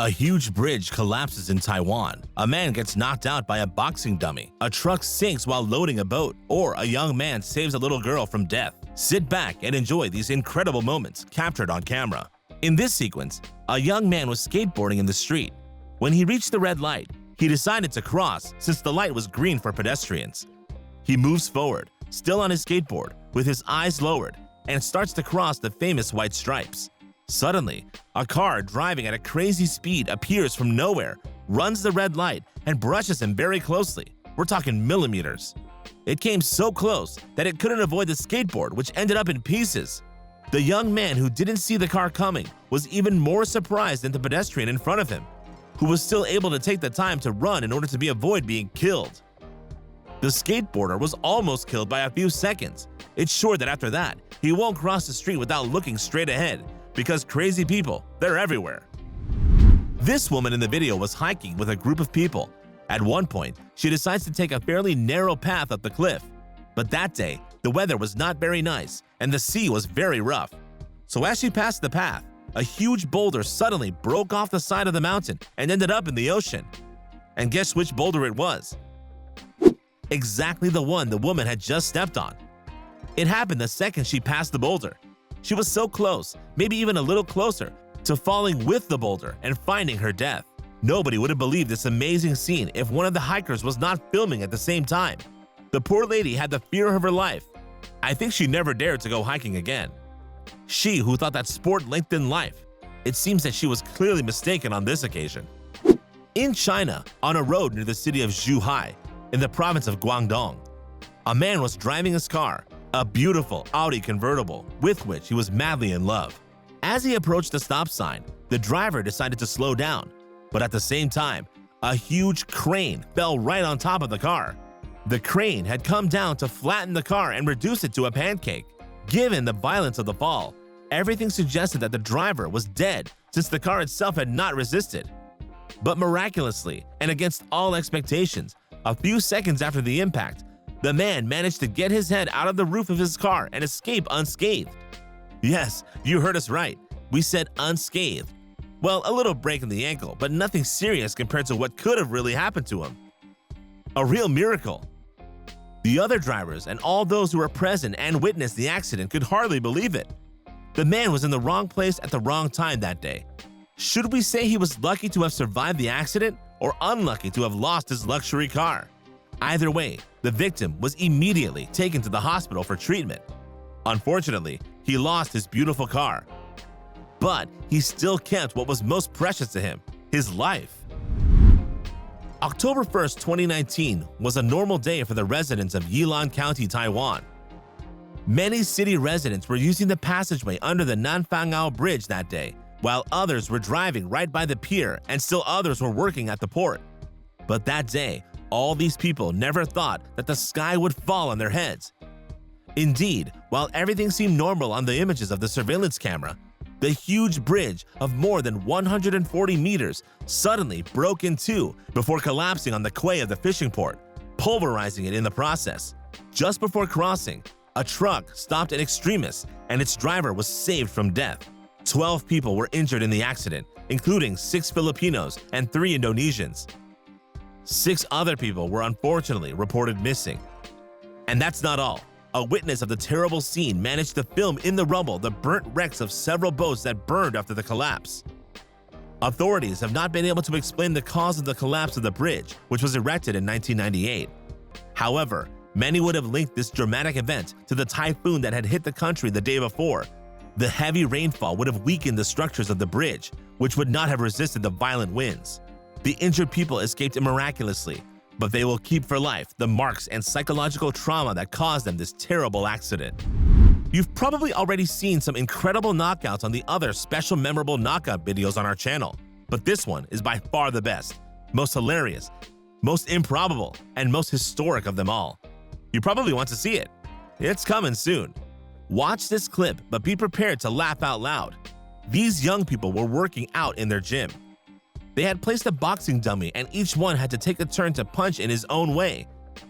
A huge bridge collapses in Taiwan. A man gets knocked out by a boxing dummy. A truck sinks while loading a boat. Or a young man saves a little girl from death. Sit back and enjoy these incredible moments captured on camera. In this sequence, a young man was skateboarding in the street. When he reached the red light, he decided to cross since the light was green for pedestrians. He moves forward, still on his skateboard, with his eyes lowered, and starts to cross the famous white stripes. Suddenly, a car driving at a crazy speed appears from nowhere, runs the red light, and brushes him very closely. We're talking millimeters. It came so close that it couldn't avoid the skateboard, which ended up in pieces. The young man who didn't see the car coming was even more surprised than the pedestrian in front of him, who was still able to take the time to run in order to avoid being killed. The skateboarder was almost killed by a few seconds. It's sure that after that, he won't cross the street without looking straight ahead, because crazy people, they're everywhere. This woman in the video was hiking with a group of people. At one point, she decides to take a fairly narrow path up the cliff. But that day, the weather was not very nice and the sea was very rough. So as she passed the path, a huge boulder suddenly broke off the side of the mountain and ended up in the ocean. And guess which boulder it was? Exactly the one the woman had just stepped on. It happened the second she passed the boulder. She was so close, maybe even a little closer, to falling with the boulder and finding her death. Nobody would have believed this amazing scene if one of the hikers was not filming at the same time. The poor lady had the fear of her life. I think she never dared to go hiking again. She who thought that sport lengthened life. It seems that she was clearly mistaken on this occasion. In China, on a road near the city of Zhuhai, in the province of Guangdong, a man was driving his car, a beautiful Audi convertible with which he was madly in love. As he approached the stop sign, the driver decided to slow down, but at the same time, a huge crane fell right on top of the car. The crane had come down to flatten the car and reduce it to a pancake. Given the violence of the fall, everything suggested that the driver was dead since the car itself had not resisted. But miraculously, and against all expectations, a few seconds after the impact, the man managed to get his head out of the roof of his car and escape unscathed. Yes, you heard us right. We said unscathed. Well, a little break in the ankle, but nothing serious compared to what could have really happened to him. A real miracle. The other drivers and all those who were present and witnessed the accident could hardly believe it. The man was in the wrong place at the wrong time that day. Should we say he was lucky to have survived the accident or unlucky to have lost his luxury car? Either way, the victim was immediately taken to the hospital for treatment. Unfortunately, he lost his beautiful car. But he still kept what was most precious to him, his life. October 1st, 2019 was a normal day for the residents of Yilan County, Taiwan. Many city residents were using the passageway under the Nanfangao Bridge that day, while others were driving right by the pier and still others were working at the port. But that day, all these people never thought that the sky would fall on their heads. Indeed, while everything seemed normal on the images of the surveillance camera, the huge bridge of more than 140 meters suddenly broke in two before collapsing on the quay of the fishing port, pulverizing it in the process. Just before crossing, a truck stopped an extremist and its driver was saved from death. 12 people were injured in the accident, including 6 Filipinos and 3 Indonesians. 6 other people were unfortunately reported missing. And that's not all. A witness of the terrible scene managed to film in the rubble the burnt wrecks of several boats that burned after the collapse. Authorities have not been able to explain the cause of the collapse of the bridge, which was erected in 1998. However, many would have linked this dramatic event to the typhoon that had hit the country the day before. The heavy rainfall would have weakened the structures of the bridge, which would not have resisted the violent winds. The injured people escaped miraculously, but they will keep for life the marks and psychological trauma that caused them this terrible accident. You've probably already seen some incredible knockouts on the other special memorable knockout videos on our channel, but this one is by far the best, most hilarious, most improbable, and most historic of them all. You probably want to see it. It's coming soon. Watch this clip, but be prepared to laugh out loud. These young people were working out in their gym. They had placed a boxing dummy and each one had to take a turn to punch in his own way.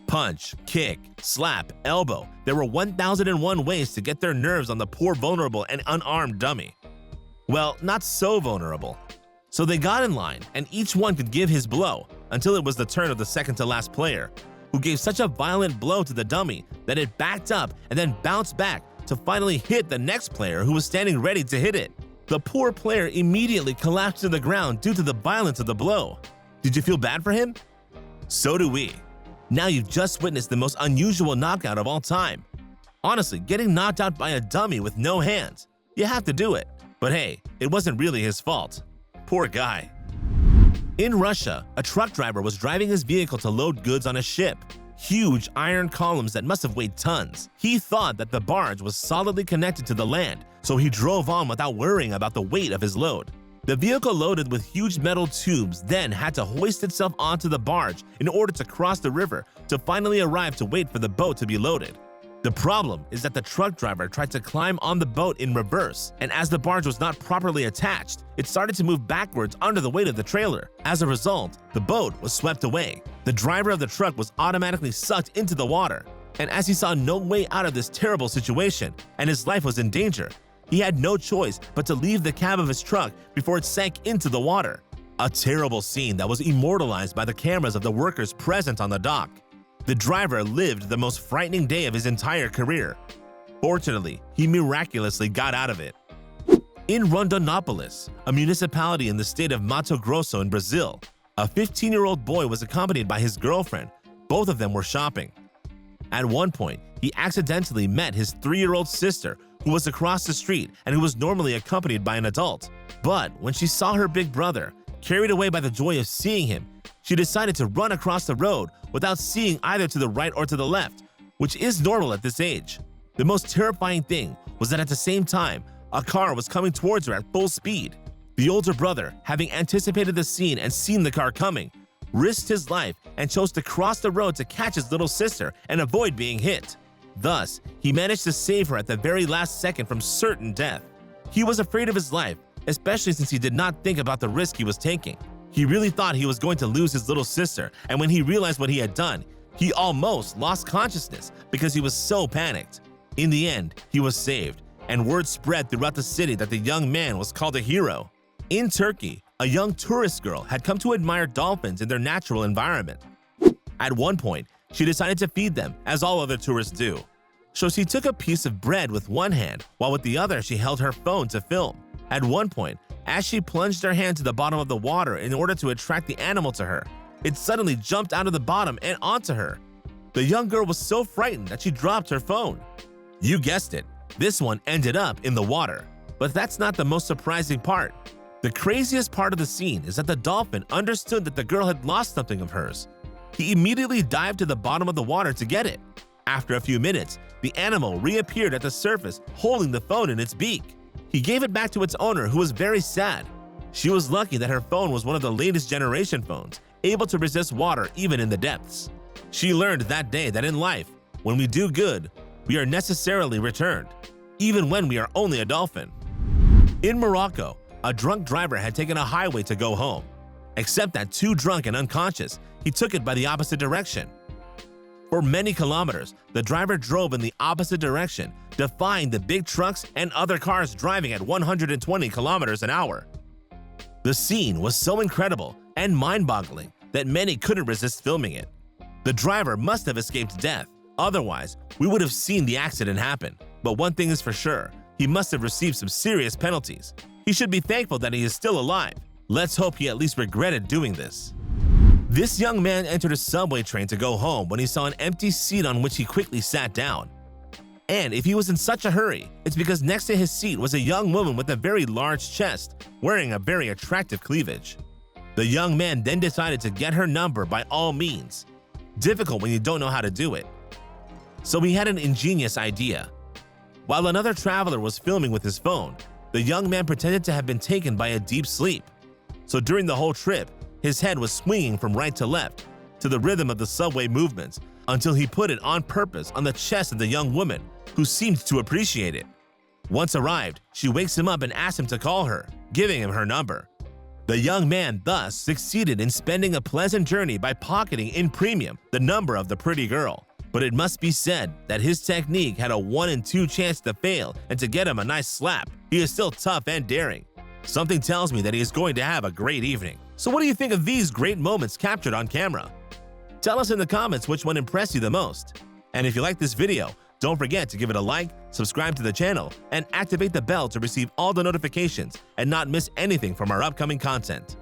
Punch, kick, slap, elbow. There were 1,001 ways to get their nerves on the poor, vulnerable, and unarmed dummy. Well, not so vulnerable. So they got in line, and each one could give his blow until it was the turn of the second to last player, who gave such a violent blow to the dummy that it backed up and then bounced back to finally hit the next player who was standing ready to hit it. The poor player immediately collapsed to the ground due to the violence of the blow. Did you feel bad for him? So do we. Now you've just witnessed the most unusual knockout of all time. Honestly, getting knocked out by a dummy with no hands, you have to do it. But hey, it wasn't really his fault. Poor guy. In Russia, a truck driver was driving his vehicle to load goods on a ship. Huge iron columns that must have weighed tons. He thought that the barge was solidly connected to the land, so he drove on without worrying about the weight of his load. The vehicle loaded with huge metal tubes then had to hoist itself onto the barge in order to cross the river to finally arrive to wait for the boat to be loaded. The problem is that the truck driver tried to climb on the boat in reverse, and as the barge was not properly attached, it started to move backwards under the weight of the trailer. As a result, the boat was swept away. The driver of the truck was automatically sucked into the water, and as he saw no way out of this terrible situation and his life was in danger, he had no choice but to leave the cab of his truck before it sank into the water. A terrible scene that was immortalized by the cameras of the workers present on the dock. The driver lived the most frightening day of his entire career. Fortunately, he miraculously got out of it. In Rondonópolis, a municipality in the state of Mato Grosso in Brazil, a 15-year-old boy was accompanied by his girlfriend. Both of them were shopping. At one point, he accidentally met his 3-year-old sister, who was across the street and who was normally accompanied by an adult. But when she saw her big brother, carried away by the joy of seeing him, she decided to run across the road without seeing either to the right or to the left, which is normal at this age. The most terrifying thing was that at the same time, a car was coming towards her at full speed. The older brother, having anticipated the scene and seen the car coming, risked his life and chose to cross the road to catch his little sister and avoid being hit. Thus, he managed to save her at the very last second from certain death. He was afraid of his life, especially since he did not think about the risk he was taking. He really thought he was going to lose his little sister, and when he realized what he had done, he almost lost consciousness because he was so panicked. In the end, he was saved, and word spread throughout the city that the young man was called a hero. In Turkey, a young tourist girl had come to admire dolphins in their natural environment. At one point, she decided to feed them, as all other tourists do. So she took a piece of bread with one hand, while with the other she held her phone to film. At one point, as she plunged her hand to the bottom of the water in order to attract the animal to her, it suddenly jumped out of the bottom and onto her. The young girl was so frightened that she dropped her phone. You guessed it, this one ended up in the water. But that's not the most surprising part. The craziest part of the scene is that the dolphin understood that the girl had lost something of hers. He immediately dived to the bottom of the water to get it. After a few minutes, the animal reappeared at the surface holding the phone in its beak. He gave it back to its owner, who was very sad. She was lucky that her phone was one of the latest generation phones, able to resist water even in the depths. She learned that day that in life, when we do good, we are necessarily returned, even when we are only a dolphin. In Morocco, a drunk driver had taken a highway to go home. Except that too drunk and unconscious, he took it by the opposite direction. For many kilometers, the driver drove in the opposite direction, defying the big trucks and other cars driving at 120 kilometers an hour. The scene was so incredible and mind-boggling that many couldn't resist filming it. The driver must have escaped death, otherwise we would have seen the accident happen. But one thing is for sure, he must have received some serious penalties. He should be thankful that he is still alive. Let's hope he at least regretted doing this. This young man entered a subway train to go home when he saw an empty seat on which he quickly sat down. And if he was in such a hurry, it's because next to his seat was a young woman with a very large chest, wearing a very attractive cleavage. The young man then decided to get her number by all means. Difficult when you don't know how to do it. So he had an ingenious idea. While another traveler was filming with his phone, the young man pretended to have been taken by a deep sleep. So during the whole trip, his head was swinging from right to left to the rhythm of the subway movements until he put it on purpose on the chest of the young woman, who seemed to appreciate it. Once arrived, she wakes him up and asks him to call her, giving him her number. The young man thus succeeded in spending a pleasant journey by pocketing in premium the number of the pretty girl. But it must be said that his technique had a 1 in 2 chance to fail and to get him a nice slap. He is still tough and daring. Something tells me that he is going to have a great evening. So what do you think of these great moments captured on camera? Tell us in the comments which one impressed you the most. And if you like this video, don't forget to give it a like, subscribe to the channel, and activate the bell to receive all the notifications and not miss anything from our upcoming content.